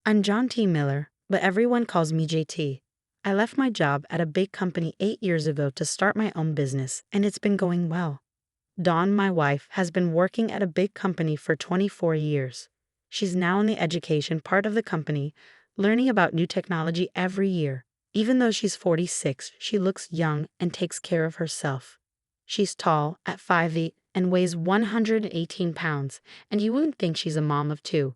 I'm John T. Miller, but everyone calls me JT. I left my job at a big company 8 years ago to start my own business, and it's been going well. Dawn, my wife, has been working at a big company for 24 years. She's now in the education part of the company, learning about new technology every year. Even though she's 46, she looks young and takes care of herself. She's tall, at 5'8", and weighs 118 pounds, and you wouldn't think she's a mom of two.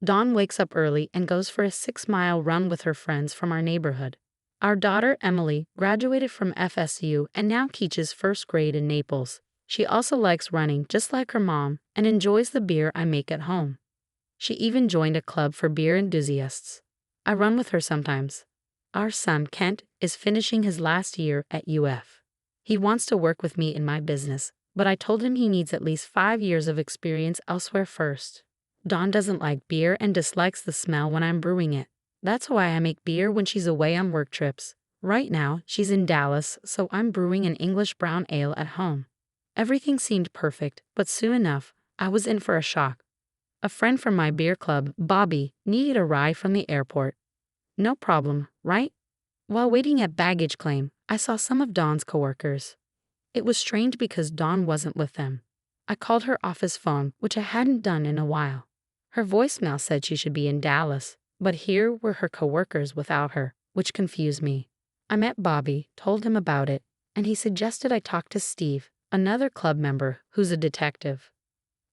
Dawn wakes up early and goes for a 6-mile run with her friends from our neighborhood. Our daughter, Emily, graduated from FSU and now teaches first grade in Naples. She also likes running just like her mom and enjoys the beer I make at home. She even joined a club for beer enthusiasts. I run with her sometimes. Our son, Kent, is finishing his last year at UF. He wants to work with me in my business, but I told him he needs at least 5 years of experience elsewhere first. Dawn doesn't like beer and dislikes the smell when I'm brewing it. That's why I make beer when she's away on work trips. Right now, she's in Dallas, so I'm brewing an English brown ale at home. Everything seemed perfect, but soon enough, I was in for a shock. A friend from my beer club, Bobby, needed a ride from the airport. No problem, right? While waiting at baggage claim, I saw some of Dawn's coworkers. It was strange because Dawn wasn't with them. I called her office phone, which I hadn't done in a while. Her voicemail said she should be in Dallas, but here were her coworkers without her, which confused me. I met Bobby, told him about it, and he suggested I talk to Steve, another club member who's a detective.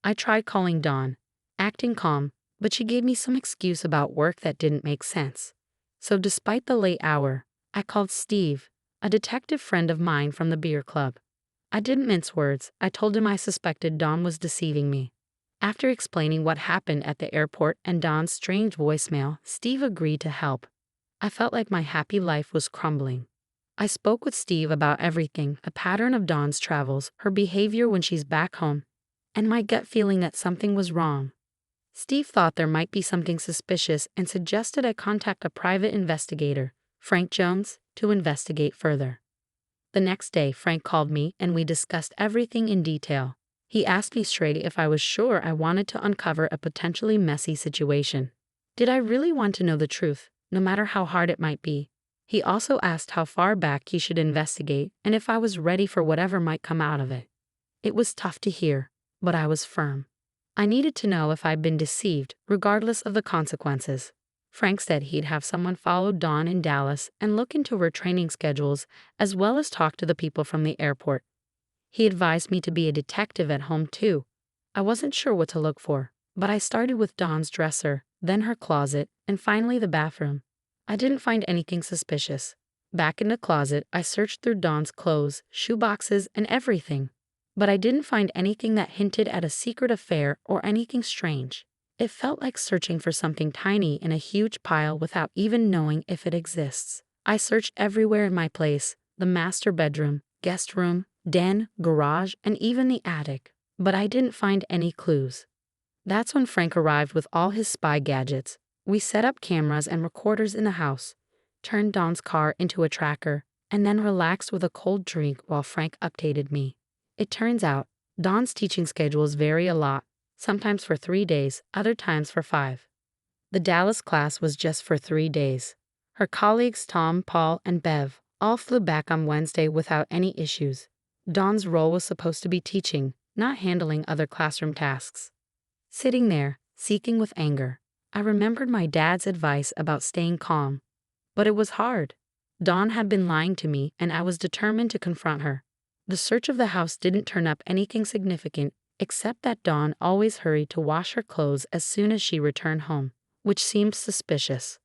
I tried calling Dawn, acting calm, but she gave me some excuse about work that didn't make sense. So despite the late hour, I called Steve, a detective friend of mine from the beer club. I didn't mince words. I told him I suspected Dawn was deceiving me. After explaining what happened at the airport and Dawn's strange voicemail, Steve agreed to help. I felt like my happy life was crumbling. I spoke with Steve about everything, a pattern of Dawn's travels, her behavior when she's back home, and my gut feeling that something was wrong. Steve thought there might be something suspicious and suggested I contact a private investigator, Frank Jones, to investigate further. The next day, Frank called me and we discussed everything in detail. He asked me straight if I was sure I wanted to uncover a potentially messy situation. Did I really want to know the truth, no matter how hard it might be? He also asked how far back he should investigate and if I was ready for whatever might come out of it. It was tough to hear, but I was firm. I needed to know if I'd been deceived, regardless of the consequences. Frank said he'd have someone follow Dawn in Dallas and look into her training schedules, as well as talk to the people from the airport. He advised me to be a detective at home too. I wasn't sure what to look for, but I started with Dawn's dresser, then her closet, and finally the bathroom. I didn't find anything suspicious. Back in the closet, I searched through Dawn's clothes, shoeboxes, and everything. But I didn't find anything that hinted at a secret affair or anything strange. It felt like searching for something tiny in a huge pile without even knowing if it exists. I searched everywhere in my place, the master bedroom, guest room, den, garage, and even the attic, but I didn't find any clues. That's when Frank arrived with all his spy gadgets. We set up cameras and recorders in the house, turned Dawn's car into a tracker, and then relaxed with a cold drink while Frank updated me. It turns out, Dawn's teaching schedules vary a lot, sometimes for 3 days, other times for 5. The Dallas class was just for 3 days. Her colleagues Tom, Paul, and Bev all flew back on Wednesday without any issues. Dawn's role was supposed to be teaching, not handling other classroom tasks. Sitting there, seething with anger, I remembered my dad's advice about staying calm. But it was hard. Dawn had been lying to me, and I was determined to confront her. The search of the house didn't turn up anything significant, except that Dawn always hurried to wash her clothes as soon as she returned home, which seemed suspicious.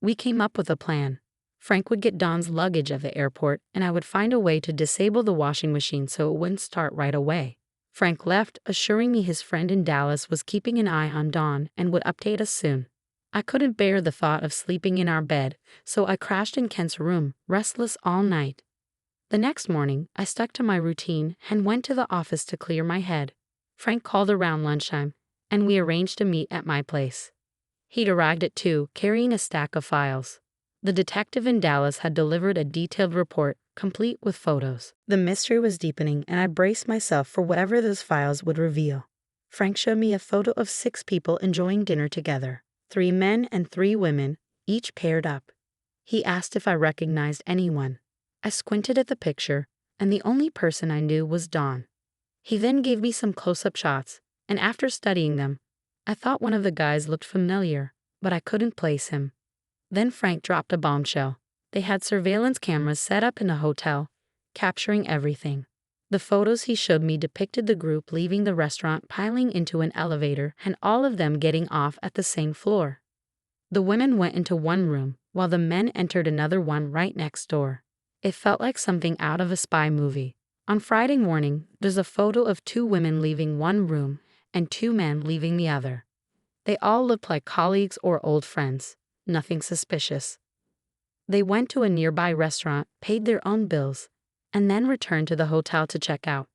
We came up with a plan. Frank would get Dawn's luggage at the airport, and I would find a way to disable the washing machine so it wouldn't start right away. Frank left, assuring me his friend in Dallas was keeping an eye on Dawn and would update us soon. I couldn't bear the thought of sleeping in our bed, so I crashed in Kent's room, restless all night. The next morning, I stuck to my routine and went to the office to clear my head. Frank called around lunchtime, and we arranged to meet at my place. He'd arrived at 2, carrying a stack of files. The detective in Dallas had delivered a detailed report, complete with photos. The mystery was deepening, and I braced myself for whatever those files would reveal. Frank showed me a photo of 6 people enjoying dinner together. 3 men and 3 women, each paired up. He asked if I recognized anyone. I squinted at the picture, and the only person I knew was Dawn. He then gave me some close-up shots, and after studying them, I thought one of the guys looked familiar, but I couldn't place him. Then Frank dropped a bombshell. They had surveillance cameras set up in the hotel, capturing everything. The photos he showed me depicted the group leaving the restaurant, piling into an elevator, and all of them getting off at the same floor. The women went into one room, while the men entered another one right next door. It felt like something out of a spy movie. On Friday morning, there's a photo of 2 women leaving one room and 2 men leaving the other. They all looked like colleagues or old friends, nothing suspicious. They went to a nearby restaurant, paid their own bills, and then returned to the hotel to check out.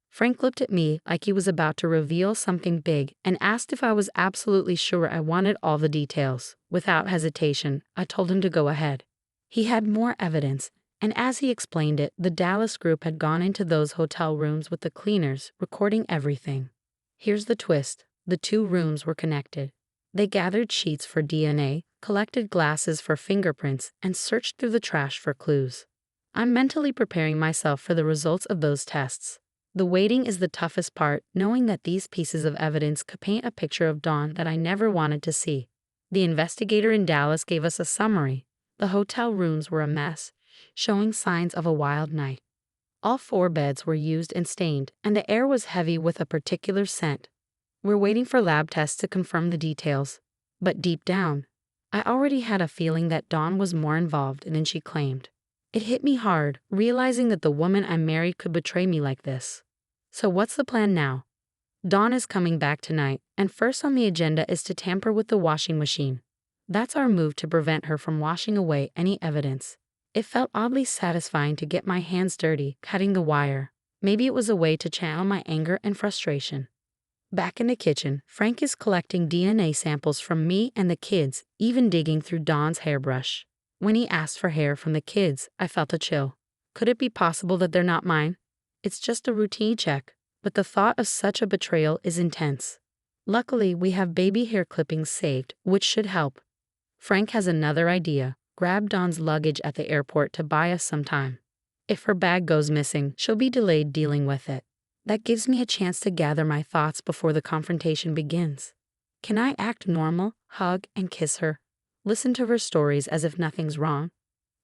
Frank looked at me like he was about to reveal something big and asked if I was absolutely sure I wanted all the details. Without hesitation, I told him to go ahead. He had more evidence, and as he explained it, the Dallas group had gone into those hotel rooms with the cleaners, recording everything. Here's the twist: the 2 rooms were connected. They gathered sheets for DNA, collected glasses for fingerprints, and searched through the trash for clues. I'm mentally preparing myself for the results of those tests. The waiting is the toughest part, knowing that these pieces of evidence could paint a picture of Dawn that I never wanted to see. The investigator in Dallas gave us a summary. The hotel rooms were a mess, showing signs of a wild night. All 4 beds were used and stained, and the air was heavy with a particular scent. We're waiting for lab tests to confirm the details. But deep down, I already had a feeling that Dawn was more involved than she claimed. It hit me hard, realizing that the woman I married could betray me like this. So what's the plan now? Dawn is coming back tonight, and first on the agenda is to tamper with the washing machine. That's our move to prevent her from washing away any evidence. It felt oddly satisfying to get my hands dirty, cutting the wire. Maybe it was a way to channel my anger and frustration. Back in the kitchen, Frank is collecting DNA samples from me and the kids, even digging through Dawn's hairbrush. When he asked for hair from the kids, I felt a chill. Could it be possible that they're not mine? It's just a routine check, but the thought of such a betrayal is intense. Luckily, we have baby hair clippings saved, which should help. Frank has another idea: grab Dawn's luggage at the airport to buy us some time. If her bag goes missing, she'll be delayed dealing with it. That gives me a chance to gather my thoughts before the confrontation begins. Can I act normal, hug and kiss her, listen to her stories as if nothing's wrong?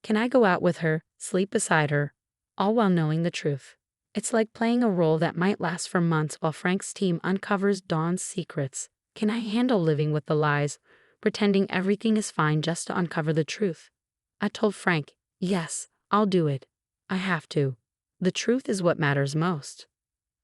Can I go out with her, sleep beside her, all while knowing the truth? It's like playing a role that might last for months while Frank's team uncovers Dawn's secrets. Can I handle living with the lies, pretending everything is fine just to uncover the truth? I told Frank, yes, I'll do it. I have to. The truth is what matters most.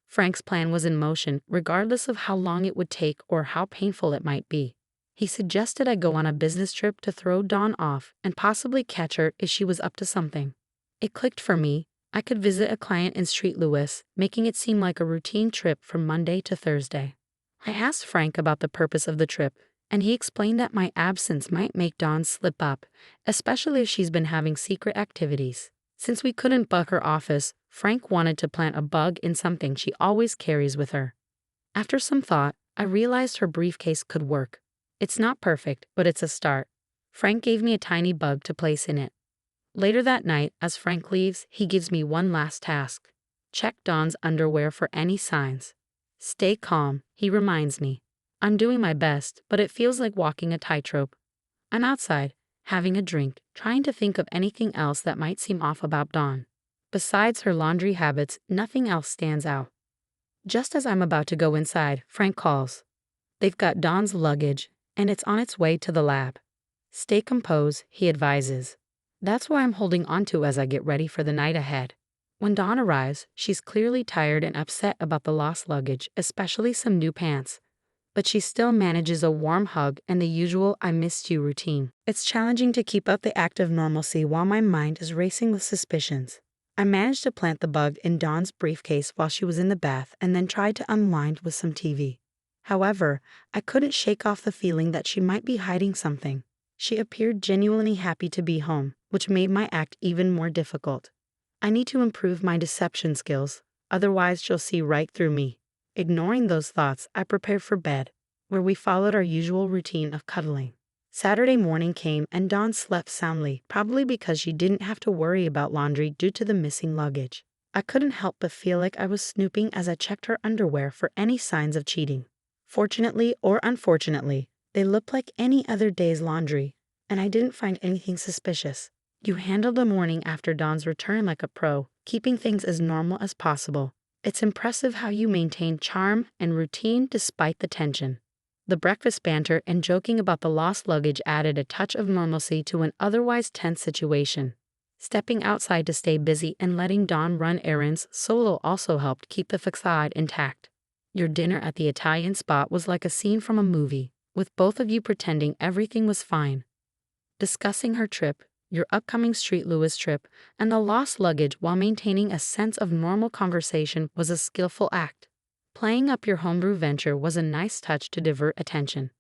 Frank's plan was in motion, regardless of how long it would take or how painful it might be. He suggested I go on a business trip to throw Dawn off and possibly catch her if she was up to something. It clicked for me. I could visit a client in St. Louis, making it seem like a routine trip from Monday to Thursday. I asked Frank about the purpose of the trip, and he explained that my absence might make Dawn slip up, especially if she's been having secret activities. Since we couldn't bug her office, Frank wanted to plant a bug in something she always carries with her. After some thought, I realized her briefcase could work. It's not perfect, but it's a start. Frank gave me a tiny bug to place in it. Later that night, as Frank leaves, he gives me one last task: check Dawn's underwear for any signs. Stay calm, he reminds me. I'm doing my best, but it feels like walking a tightrope. I'm outside, having a drink, trying to think of anything else that might seem off about Dawn. Besides her laundry habits, nothing else stands out. Just as I'm about to go inside, Frank calls. They've got Dawn's luggage, and it's on its way to the lab. Stay composed, he advises. That's what I'm holding onto as I get ready for the night ahead. When Dawn arrives, she's clearly tired and upset about the lost luggage, especially some new pants. But she still manages a warm hug and the usual "I missed you" routine. It's challenging to keep up the act of normalcy while my mind is racing with suspicions. I managed to plant the bug in Dawn's briefcase while she was in the bath and then tried to unwind with some TV. However, I couldn't shake off the feeling that she might be hiding something. She appeared genuinely happy to be home, which made my act even more difficult. I need to improve my deception skills, otherwise she'll see right through me. Ignoring those thoughts, I prepared for bed. where we followed our usual routine of cuddling. Saturday morning came and Dawn slept soundly, probably because she didn't have to worry about laundry due to the missing luggage. I couldn't help but feel like I was snooping as I checked her underwear for any signs of cheating. Fortunately or unfortunately, they looked like any other day's laundry, and I didn't find anything suspicious. You handled the morning after Dawn's return like a pro, keeping things as normal as possible. It's impressive how you maintain charm and routine despite the tension. The breakfast banter and joking about the lost luggage added a touch of normalcy to an otherwise tense situation. Stepping outside to stay busy and letting Dawn run errands solo also helped keep the facade intact. Your dinner at the Italian spot was like a scene from a movie, with both of you pretending everything was fine. Discussing her trip, your upcoming St. Louis trip, and the lost luggage while maintaining a sense of normal conversation was a skillful act. Playing up your homebrew venture was a nice touch to divert attention.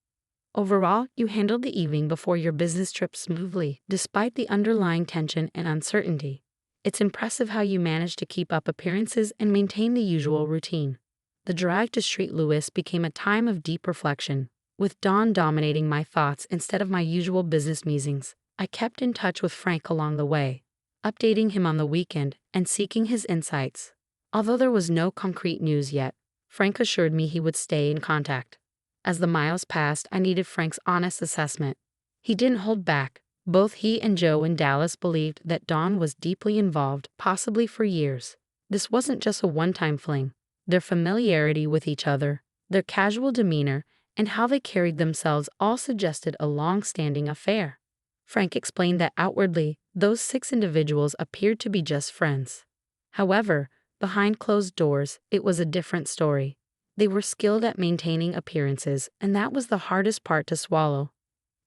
Overall, you handled the evening before your business trip smoothly, despite the underlying tension and uncertainty. It's impressive how you managed to keep up appearances and maintain the usual routine. The drive to St. Louis became a time of deep reflection, with Dawn dominating my thoughts instead of my usual business musings. I kept in touch with Frank along the way, updating him on the weekend and seeking his insights. Although there was no concrete news yet, Frank assured me he would stay in contact. As the miles passed, I needed Frank's honest assessment. He didn't hold back. Both he and Joe in Dallas believed that Dawn was deeply involved, possibly for years. This wasn't just a one-time fling. Their familiarity with each other, their casual demeanor, and how they carried themselves all suggested a long-standing affair. Frank explained that outwardly, those 6 individuals appeared to be just friends. However, behind closed doors, it was a different story. They were skilled at maintaining appearances, and that was the hardest part to swallow.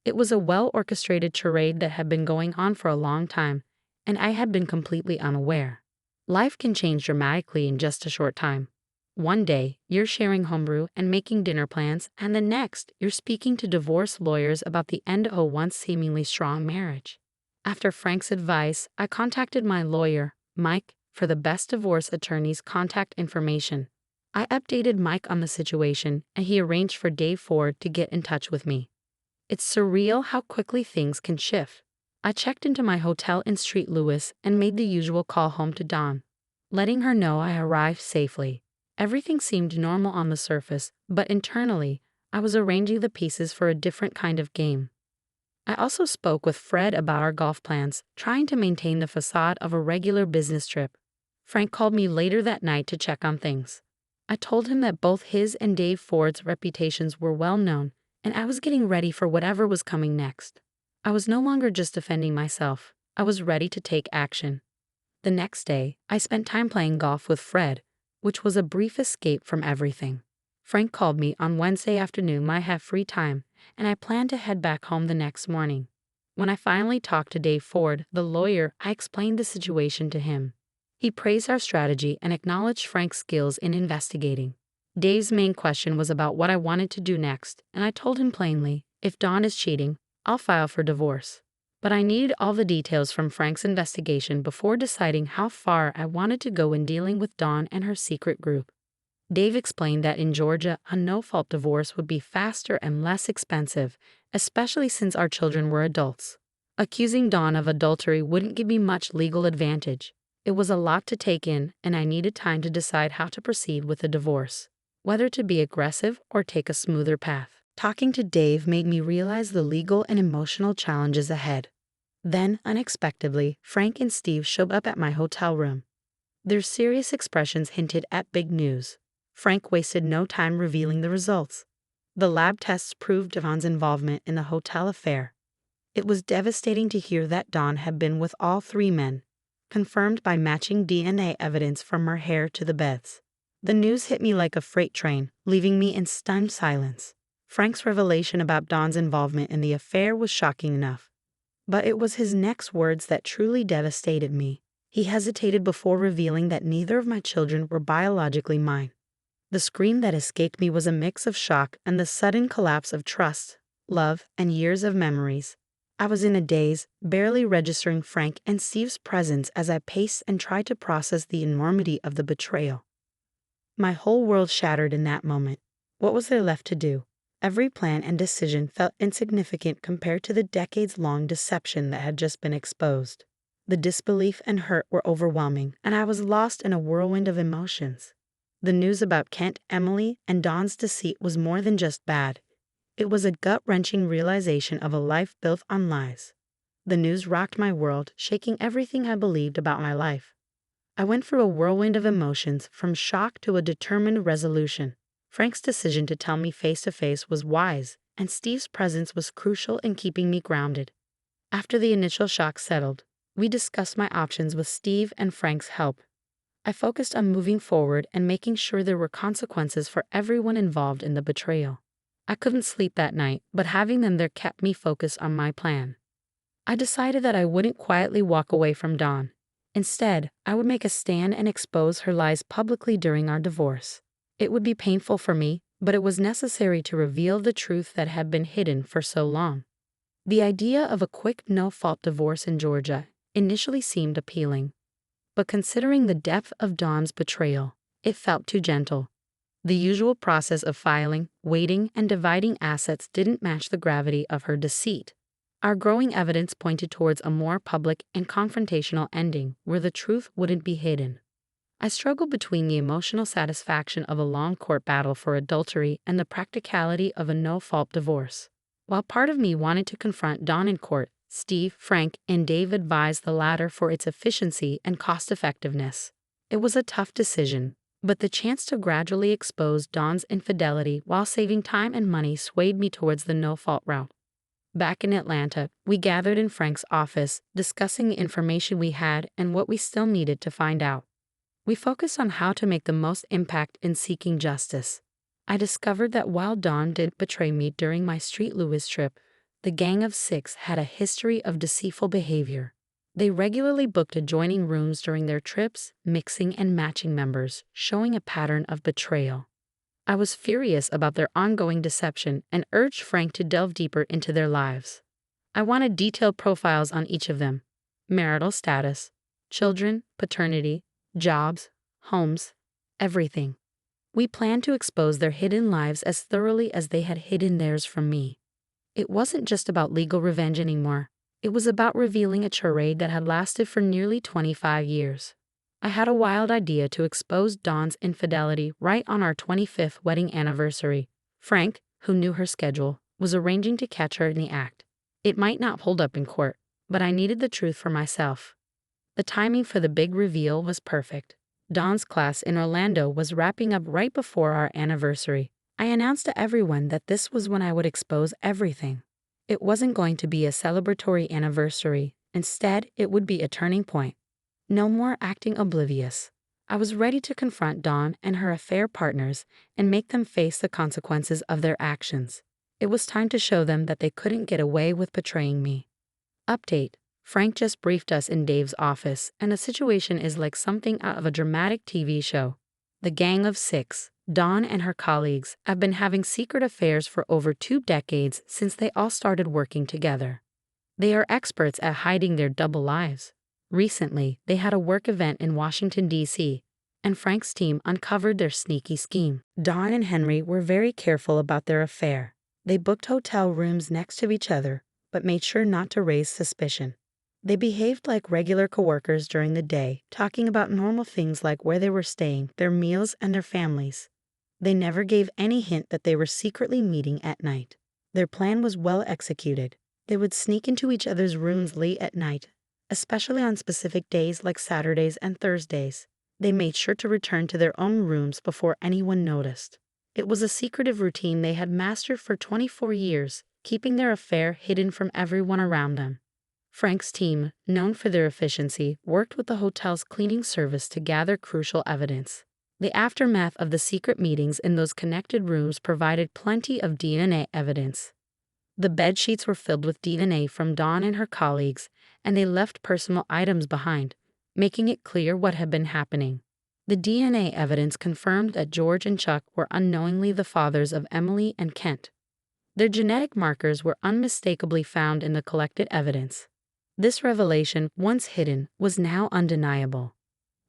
It was a well-orchestrated charade that had been going on for a long time, and I had been completely unaware. Life can change dramatically in just a short time. One day, you're sharing homebrew and making dinner plans, and the next, you're speaking to divorce lawyers about the end of a once seemingly strong marriage. After Frank's advice, I contacted my lawyer, Mike, for the best divorce attorney's contact information. I updated Mike on the situation, and he arranged for Dave Ford to get in touch with me. It's surreal how quickly things can shift. I checked into my hotel in St. Louis and made the usual call home to Dawn, letting her know I arrived safely. Everything seemed normal on the surface, but internally, I was arranging the pieces for a different kind of game. I also spoke with Fred about our golf plans, trying to maintain the facade of a regular business trip. Frank called me later that night to check on things. I told him that both his and Dave Ford's reputations were well known, and I was getting ready for whatever was coming next. I was no longer just defending myself. I was ready to take action. The next day, I spent time playing golf with Fred, which was a brief escape from everything. Frank called me on Wednesday afternoon when I had free time, and I planned to head back home the next morning. When I finally talked to Dave Ford, the lawyer, I explained the situation to him. He praised our strategy and acknowledged Frank's skills in investigating. Dave's main question was about what I wanted to do next, and I told him plainly, if Dawn is cheating, I'll file for divorce. But I needed all the details from Frank's investigation before deciding how far I wanted to go in dealing with Dawn and her secret group. Dave explained that in Georgia, a no-fault divorce would be faster and less expensive, especially since our children were adults. Accusing Dawn of adultery wouldn't give me much legal advantage. It was a lot to take in, and I needed time to decide how to proceed with the divorce, whether to be aggressive or take a smoother path. Talking to Dave made me realize the legal and emotional challenges ahead. Then, unexpectedly, Frank and Steve showed up at my hotel room. Their serious expressions hinted at big news. Frank wasted no time revealing the results. The lab tests proved Dawn's involvement in the hotel affair. It was devastating to hear that Dawn had been with all 3 men, confirmed by matching DNA evidence from her hair to the beds. The news hit me like a freight train, leaving me in stunned silence. Frank's revelation about Dawn's involvement in the affair was shocking enough, but it was his next words that truly devastated me. He hesitated before revealing that neither of my children were biologically mine. The scream that escaped me was a mix of shock and the sudden collapse of trust, love, and years of memories. I was in a daze, barely registering Frank and Steve's presence as I paced and tried to process the enormity of the betrayal. My whole world shattered in that moment. What was there left to do? Every plan and decision felt insignificant compared to the decades-long deception that had just been exposed. The disbelief and hurt were overwhelming, and I was lost in a whirlwind of emotions. The news about Kent, Emily, and Dawn's deceit was more than just bad. It was a gut-wrenching realization of a life built on lies. The news rocked my world, shaking everything I believed about my life. I went through a whirlwind of emotions, from shock to a determined resolution. Frank's decision to tell me face to face was wise, and Steve's presence was crucial in keeping me grounded. After the initial shock settled, we discussed my options with Steve and Frank's help. I focused on moving forward and making sure there were consequences for everyone involved in the betrayal. I couldn't sleep that night, but having them there kept me focused on my plan. I decided that I wouldn't quietly walk away from Dawn. Instead, I would make a stand and expose her lies publicly during our divorce. It would be painful for me, but it was necessary to reveal the truth that had been hidden for so long. The idea of a quick, no-fault divorce in Georgia initially seemed appealing. But considering the depth of Dawn's betrayal, it felt too gentle. The usual process of filing, waiting, and dividing assets didn't match the gravity of her deceit. Our growing evidence pointed towards a more public and confrontational ending where the truth wouldn't be hidden. I struggled between the emotional satisfaction of a long court battle for adultery and the practicality of a no-fault divorce. While part of me wanted to confront Dawn in court, Steve, Frank, and Dave advised the latter for its efficiency and cost-effectiveness. It was a tough decision, but the chance to gradually expose Dawn's infidelity while saving time and money swayed me towards the no-fault route. Back in Atlanta, we gathered in Frank's office, discussing the information we had and what we still needed to find out. We focused on how to make the most impact in seeking justice. I discovered that while Dawn didn't betray me during my St. Louis trip, the Gang of Six had a history of deceitful behavior. They regularly booked adjoining rooms during their trips, mixing and matching members, showing a pattern of betrayal. I was furious about their ongoing deception and urged Frank to delve deeper into their lives. I wanted detailed profiles on each of them: marital status, children, paternity, jobs, homes, everything. We planned to expose their hidden lives as thoroughly as they had hidden theirs from me. It wasn't just about legal revenge anymore. It was about revealing a charade that had lasted for nearly 25 years. I had a wild idea to expose Dawn's infidelity right on our 25th wedding anniversary. Frank, who knew her schedule, was arranging to catch her in the act. It might not hold up in court, but I needed the truth for myself. The timing for the big reveal was perfect. Dawn's class in Orlando was wrapping up right before our anniversary. I announced to everyone that this was when I would expose everything. It wasn't going to be a celebratory anniversary. Instead, it would be a turning point. No more acting oblivious. I was ready to confront Dawn and her affair partners and make them face the consequences of their actions. It was time to show them that they couldn't get away with betraying me. Update: Frank just briefed us in Dave's office, and the situation is like something out of a dramatic TV show. The Gang of Six, Dawn and her colleagues, have been having secret affairs for over 2 decades since they all started working together. They are experts at hiding their double lives. Recently, they had a work event in Washington, D.C., and Frank's team uncovered their sneaky scheme. Dawn and Henry were very careful about their affair. They booked hotel rooms next to each other, but made sure not to raise suspicion. They behaved like regular coworkers during the day, talking about normal things like where they were staying, their meals, and their families. They never gave any hint that they were secretly meeting at night. Their plan was well executed. They would sneak into each other's rooms late at night, especially on specific days like Saturdays and Thursdays. They made sure to return to their own rooms before anyone noticed. It was a secretive routine they had mastered for 24 years, keeping their affair hidden from everyone around them. Frank's team, known for their efficiency, worked with the hotel's cleaning service to gather crucial evidence. The aftermath of the secret meetings in those connected rooms provided plenty of DNA evidence. The bed sheets were filled with DNA from Dawn and her colleagues, and they left personal items behind, making it clear what had been happening. The DNA evidence confirmed that George and Chuck were unknowingly the fathers of Emily and Kent. Their genetic markers were unmistakably found in the collected evidence. This revelation, once hidden, was now undeniable.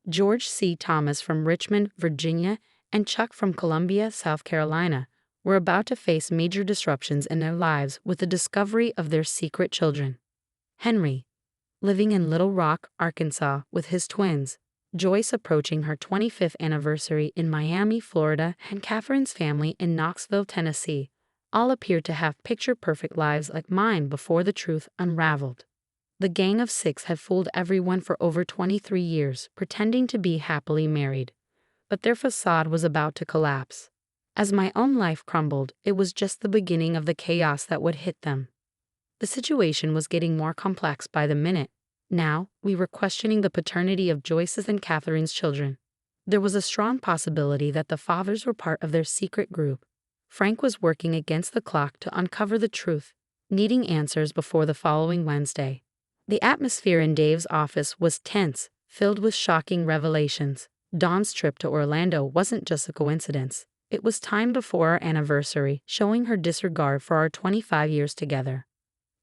George C. Thomas from Richmond, Virginia, and Chuck from Columbia, South Carolina, were about to face major disruptions in their lives with the discovery of their secret children. Henry, living in Little Rock, Arkansas, with his twins, Joyce approaching her 25th anniversary in Miami, Florida, and Catherine's family in Knoxville, Tennessee, all appeared to have picture-perfect lives like mine before the truth unraveled. The Gang of Six had fooled everyone for over 23 years, pretending to be happily married. But their facade was about to collapse. As my own life crumbled, it was just the beginning of the chaos that would hit them. The situation was getting more complex by the minute. Now, we were questioning the paternity of Joyce's and Catherine's children. There was a strong possibility that the fathers were part of their secret group. Frank was working against the clock to uncover the truth, needing answers before the following Wednesday. The atmosphere in Dave's office was tense, filled with shocking revelations. Dawn's trip to Orlando wasn't just a coincidence. It was timed before our anniversary, showing her disregard for our 25 years together.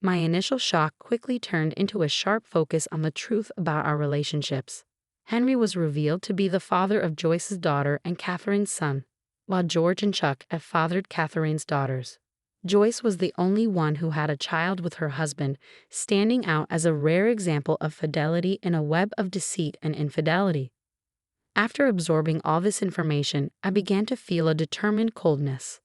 My initial shock quickly turned into a sharp focus on the truth about our relationships. Henry was revealed to be the father of Joyce's daughter and Catherine's son, while George and Chuck had fathered Catherine's daughters. Joyce was the only one who had a child with her husband, standing out as a rare example of fidelity in a web of deceit and infidelity. After absorbing all this information, I began to feel a determined coldness.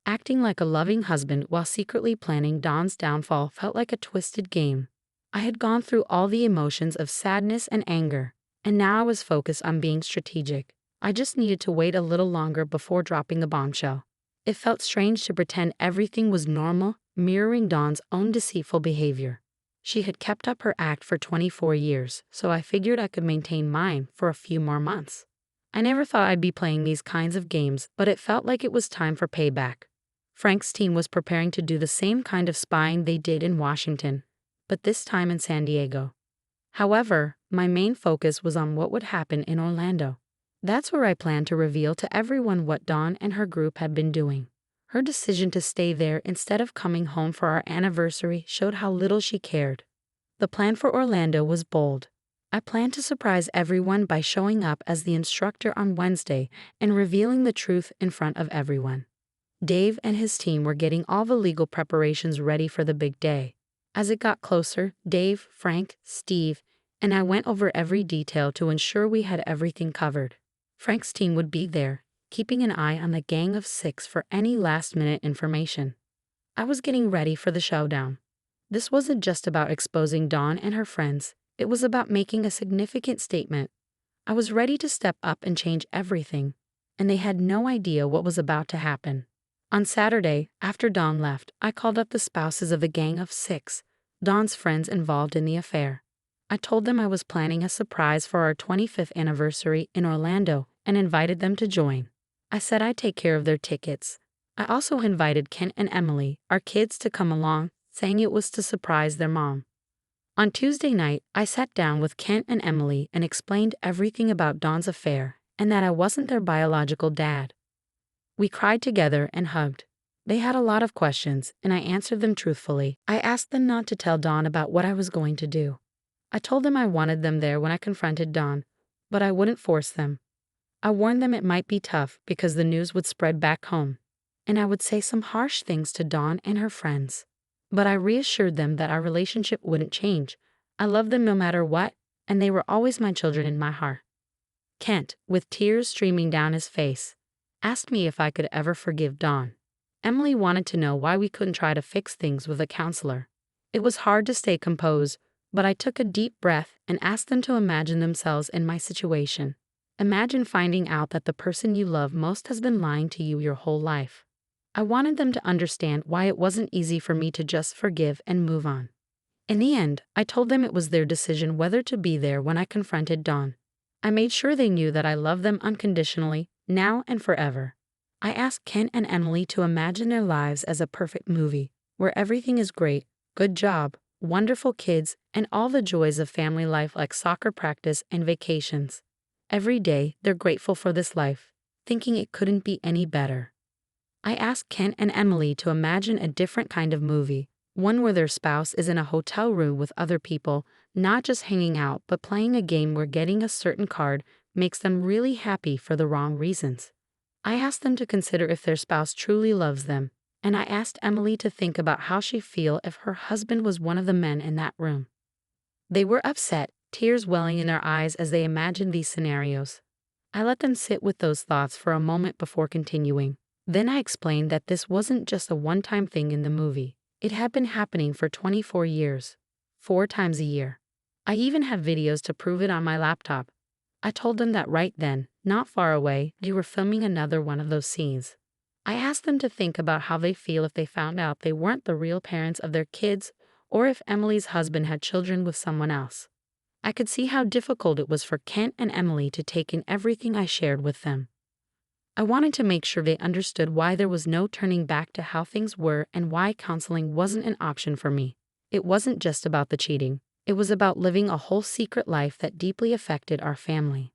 Acting like a loving husband while secretly planning Dawn's downfall felt like a twisted game. I had gone through all the emotions of sadness and anger, and now I was focused on being strategic. I just needed to wait a little longer before dropping the bombshell. It felt strange to pretend everything was normal, mirroring Dawn's own deceitful behavior. She had kept up her act for 24 years, so I figured I could maintain mine for a few more months. I never thought I'd be playing these kinds of games, but it felt like it was time for payback. Frank's team was preparing to do the same kind of spying they did in Washington, but this time in San Diego. However, my main focus was on what would happen in Orlando. That's where I planned to reveal to everyone what Dawn and her group had been doing. Her decision to stay there instead of coming home for our anniversary showed how little she cared. The plan for Orlando was bold. I planned to surprise everyone by showing up as the instructor on Wednesday and revealing the truth in front of everyone. Dave and his team were getting all the legal preparations ready for the big day. As it got closer, Dave, Frank, Steve, and I went over every detail to ensure we had everything covered. Frank's team would be there, keeping an eye on the Gang of Six for any last-minute information. I was getting ready for the showdown. This wasn't just about exposing Dawn and her friends, it was about making a significant statement. I was ready to step up and change everything, and they had no idea what was about to happen. On Saturday, after Dawn left, I called up the spouses of the Gang of Six, Dawn's friends involved in the affair. I told them I was planning a surprise for our 25th anniversary in Orlando and invited them to join. I said I'd take care of their tickets. I also invited Kent and Emily, our kids, to come along, saying it was to surprise their mom. On Tuesday night, I sat down with Kent and Emily and explained everything about Dawn's affair and that I wasn't their biological dad. We cried together and hugged. They had a lot of questions, and I answered them truthfully. I asked them not to tell Dawn about what I was going to do. I told them I wanted them there when I confronted Dawn, but I wouldn't force them. I warned them it might be tough because the news would spread back home, and I would say some harsh things to Dawn and her friends. But I reassured them that our relationship wouldn't change. I loved them no matter what, and they were always my children in my heart. Kent, with tears streaming down his face, asked me if I could ever forgive Dawn. Emily wanted to know why we couldn't try to fix things with a counselor. It was hard to stay composed, but I took a deep breath and asked them to imagine themselves in my situation. Imagine finding out that the person you love most has been lying to you your whole life. I wanted them to understand why it wasn't easy for me to just forgive and move on. In the end, I told them it was their decision whether to be there when I confronted Dawn. I made sure they knew that I loved them unconditionally, now and forever. I asked Ken and Emily to imagine their lives as a perfect movie, where everything is great, good job, wonderful kids, and all the joys of family life like soccer practice and vacations. Every day, they're grateful for this life, thinking it couldn't be any better. I asked Ken and Emily to imagine a different kind of movie, one where their spouse is in a hotel room with other people, not just hanging out but playing a game where getting a certain card makes them really happy for the wrong reasons. I asked them to consider if their spouse truly loves them, and I asked Emily to think about how she'd feel if her husband was one of the men in that room. They were upset, tears welling in their eyes as they imagined these scenarios. I let them sit with those thoughts for a moment before continuing. Then I explained that this wasn't just a one-time thing in the movie. It had been happening for 24 years, 4 times a year. I even have videos to prove it on my laptop. I told them that right then, not far away, they were filming another one of those scenes. I asked them to think about how they feel if they found out they weren't the real parents of their kids, or if Emily's husband had children with someone else. I could see how difficult it was for Kent and Emily to take in everything I shared with them. I wanted to make sure they understood why there was no turning back to how things were and why counseling wasn't an option for me. It wasn't just about the cheating. It was about living a whole secret life that deeply affected our family.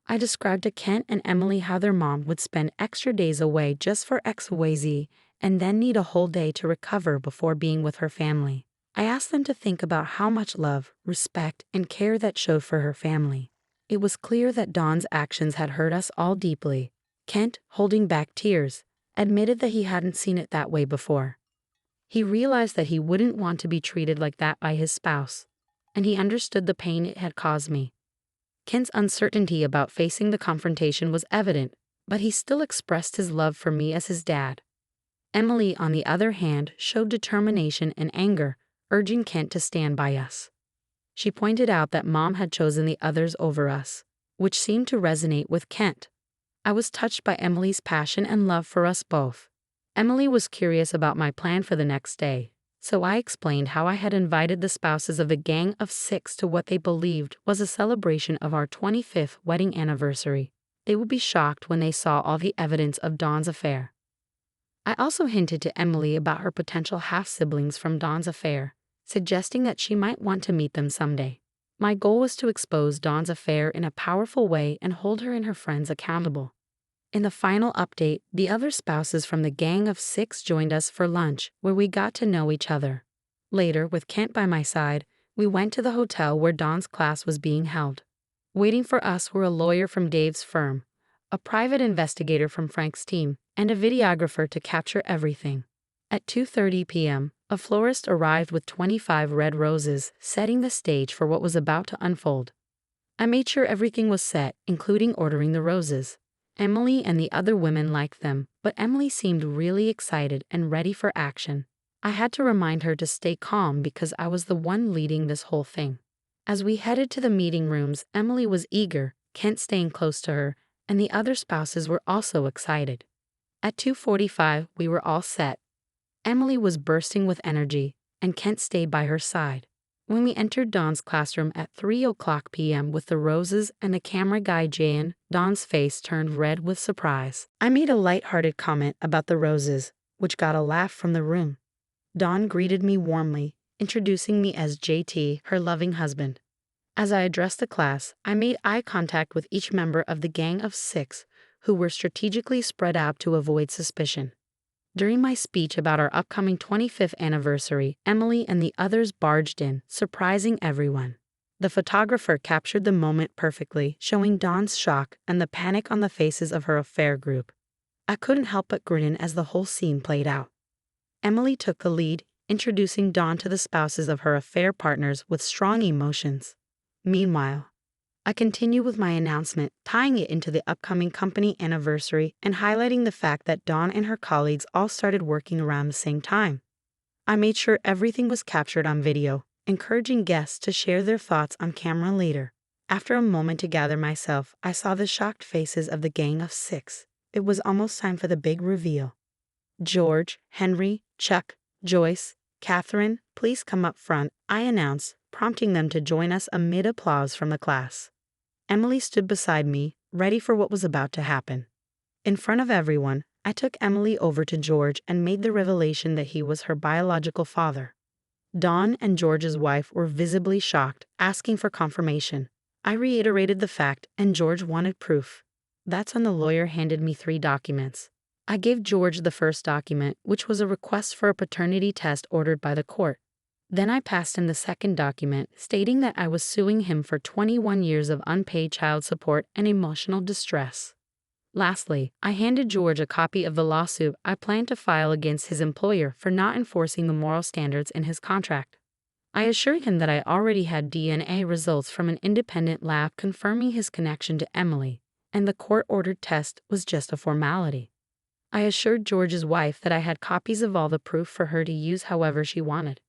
I described to Kent and Emily how their mom would spend extra days away just for XYZ and then need a whole day to recover before being with her family. I asked them to think about how much love, respect, and care that showed for her family. It was clear that Dawn's actions had hurt us all deeply. Kent, holding back tears, admitted that he hadn't seen it that way before. He realized that he wouldn't want to be treated like that by his spouse, and he understood the pain it had caused me. Kent's uncertainty about facing the confrontation was evident, but he still expressed his love for me as his dad. Emily, on the other hand, showed determination and anger, urging Kent to stand by us. She pointed out that Mom had chosen the others over us, which seemed to resonate with Kent. I was touched by Emily's passion and love for us both. Emily was curious about my plan for the next day, so I explained how I had invited the spouses of the gang of 6 to what they believed was a celebration of our 25th wedding anniversary. They would be shocked when they saw all the evidence of Dawn's affair. I also hinted to Emily about her potential half-siblings from Dawn's affair, suggesting that she might want to meet them someday. My goal was to expose Dawn's affair in a powerful way and hold her and her friends accountable. In the final update, the other spouses from the gang of 6 joined us for lunch, where we got to know each other. Later, with Kent by my side, we went to the hotel where Dawn's class was being held. Waiting for us were a lawyer from Dave's firm, a private investigator from Frank's team, and a videographer to capture everything. At 2:30 p.m., a florist arrived with 25 red roses, setting the stage for what was about to unfold. I made sure everything was set, including ordering the roses. Emily and the other women liked them, but Emily seemed really excited and ready for action. I had to remind her to stay calm because I was the one leading this whole thing. As we headed to the meeting rooms, Emily was eager, Kent staying close to her, and the other spouses were also excited. At 2:45, we were all set. Emily was bursting with energy, and Kent stayed by her side. When we entered Dawn's classroom at 3:00 p.m. with the roses and the camera guy Jan, Dawn's face turned red with surprise. I made a light-hearted comment about the roses, which got a laugh from the room. Dawn greeted me warmly, introducing me as JT, her loving husband. As I addressed the class, I made eye contact with each member of the gang of 6, who were strategically spread out to avoid suspicion. During my speech about our upcoming 25th anniversary, Emily and the others barged in, surprising everyone. The photographer captured the moment perfectly, showing Dawn's shock and the panic on the faces of her affair group. I couldn't help but grin as the whole scene played out. Emily took the lead, introducing Dawn to the spouses of her affair partners with strong emotions. Meanwhile, I continue with my announcement, tying it into the upcoming company anniversary and highlighting the fact that Dawn and her colleagues all started working around the same time. I made sure everything was captured on video, encouraging guests to share their thoughts on camera later. After a moment to gather myself, I saw the shocked faces of the gang of 6. It was almost time for the big reveal. George, Henry, Chuck, Joyce, Catherine, please come up front, I announced, prompting them to join us amid applause from the class. Emily stood beside me, ready for what was about to happen. In front of everyone, I took Emily over to George and made the revelation that he was her biological father. Dawn and George's wife were visibly shocked, asking for confirmation. I reiterated the fact, and George wanted proof. That's when the lawyer handed me 3 documents. I gave George the first document, which was a request for a paternity test ordered by the court. Then I passed him the second document, stating that I was suing him for 21 years of unpaid child support and emotional distress. Lastly, I handed George a copy of the lawsuit I planned to file against his employer for not enforcing the moral standards in his contract. I assured him that I already had DNA results from an independent lab confirming his connection to Emily, and the court-ordered test was just a formality. I assured George's wife that I had copies of all the proof for her to use however she wanted.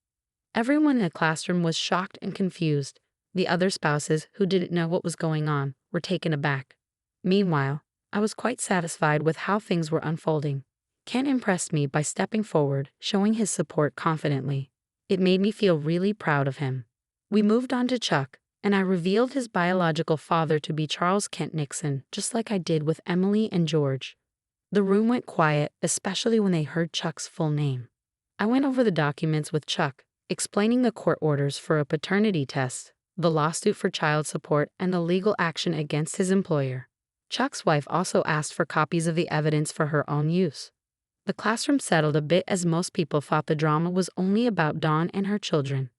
Everyone in the classroom was shocked and confused. The other spouses, who didn't know what was going on, were taken aback. Meanwhile, I was quite satisfied with how things were unfolding. Kent impressed me by stepping forward, showing his support confidently. It made me feel really proud of him. We moved on to Chuck, and I revealed his biological father to be Charles Kent Nixon, just like I did with Emily and George. The room went quiet, especially when they heard Chuck's full name. I went over the documents with Chuck, explaining the court orders for a paternity test, the lawsuit for child support, and the legal action against his employer. Chuck's wife also asked for copies of the evidence for her own use. The classroom settled a bit as most people thought the drama was only about Dawn and her children.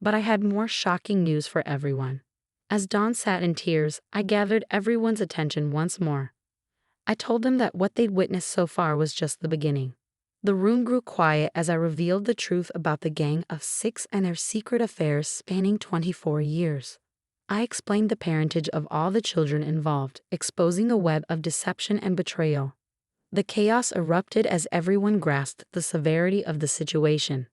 But I had more shocking news for everyone. As Dawn sat in tears, I gathered everyone's attention once more. I told them that what they'd witnessed so far was just the beginning. The room grew quiet as I revealed the truth about the Gang of Six and their secret affairs spanning 24 years. I explained the parentage of all the children involved, exposing a web of deception and betrayal. The chaos erupted as everyone grasped the severity of the situation.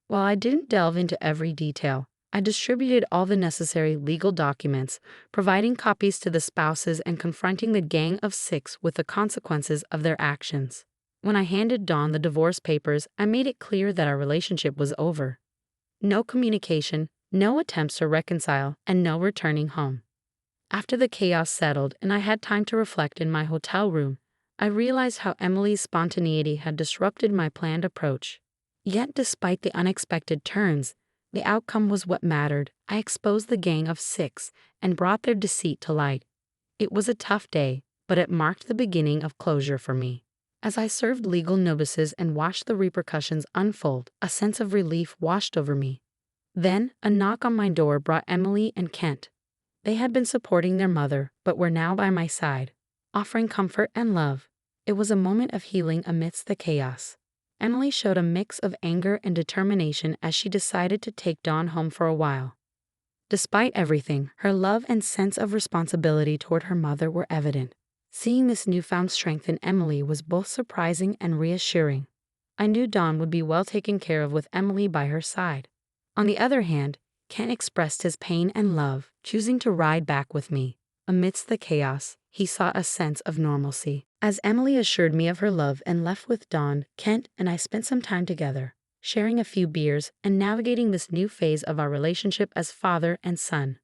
While I didn't delve into every detail, I distributed all the necessary legal documents, providing copies to the spouses and confronting the Gang of Six with the consequences of their actions. When I handed Dawn the divorce papers, I made it clear that our relationship was over. No communication, no attempts to reconcile, and no returning home. After the chaos settled and I had time to reflect in my hotel room, I realized how Emily's spontaneity had disrupted my planned approach. Yet despite the unexpected turns, the outcome was what mattered. I exposed the Gang of Six and brought their deceit to light. It was a tough day, but it marked the beginning of closure for me. As I served legal notices and watched the repercussions unfold, a sense of relief washed over me. Then, a knock on my door brought Emily and Kent. They had been supporting their mother, but were now by my side, offering comfort and love. It was a moment of healing amidst the chaos. Emily showed a mix of anger and determination as she decided to take Dawn home for a while. Despite everything, her love and sense of responsibility toward her mother were evident. Seeing this newfound strength in Emily was both surprising and reassuring. I knew Dawn would be well taken care of with Emily by her side. On the other hand, Kent expressed his pain and love, choosing to ride back with me. Amidst the chaos, he sought a sense of normalcy. As Emily assured me of her love and left with Dawn, Kent and I spent some time together, sharing a few beers and navigating this new phase of our relationship as father and son.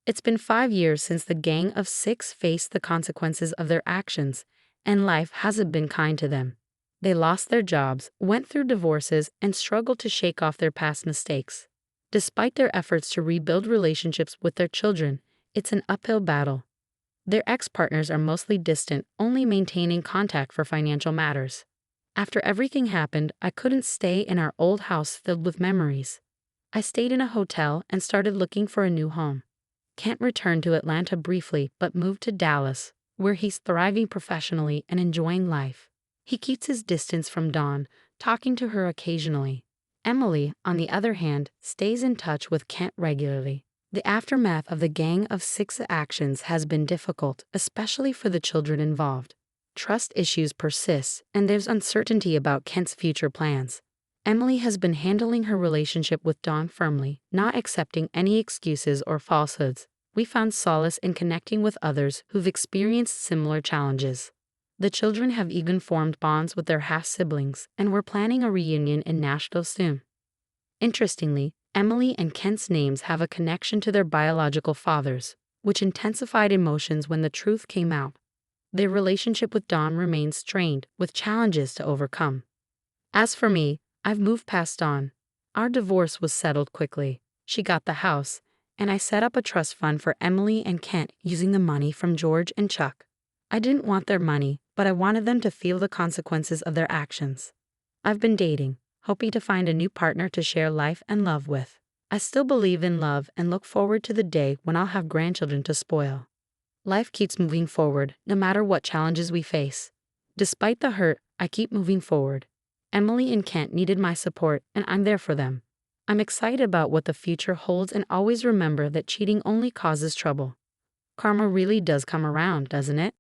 It's been 5 years since the Gang of Six faced the consequences of their actions, and life hasn't been kind to them. They lost their jobs, went through divorces, and struggled to shake off their past mistakes. Despite their efforts to rebuild relationships with their children, it's an uphill battle. Their ex-partners are mostly distant, only maintaining contact for financial matters. After everything happened, I couldn't stay in our old house filled with memories. I stayed in a hotel and started looking for a new home. Kent returned to Atlanta briefly but moved to Dallas, where he's thriving professionally and enjoying life. He keeps his distance from Dawn, talking to her occasionally. Emily, on the other hand, stays in touch with Kent regularly. The aftermath of the Gang of Six actions has been difficult, especially for the children involved. Trust issues persist, and there's uncertainty about Kent's future plans. Emily has been handling her relationship with Dawn firmly, not accepting any excuses or falsehoods. We found solace in connecting with others who've experienced similar challenges. The children have even formed bonds with their half-siblings, and we're planning a reunion in Nashville soon. Interestingly, Emily and Kent's names have a connection to their biological fathers, which intensified emotions when the truth came out. Their relationship with Dawn remains strained, with challenges to overcome. As for me, I've moved past Dawn. Our divorce was settled quickly. She got the house, and I set up a trust fund for Emily and Kent using the money from George and Chuck. I didn't want their money, but I wanted them to feel the consequences of their actions. I've been dating, hoping to find a new partner to share life and love with. I still believe in love and look forward to the day when I'll have grandchildren to spoil. Life keeps moving forward, no matter what challenges we face. Despite the hurt, I keep moving forward. Emily and Kent needed my support, and I'm there for them. I'm excited about what the future holds and always remember that cheating only causes trouble. Karma really does come around, doesn't it?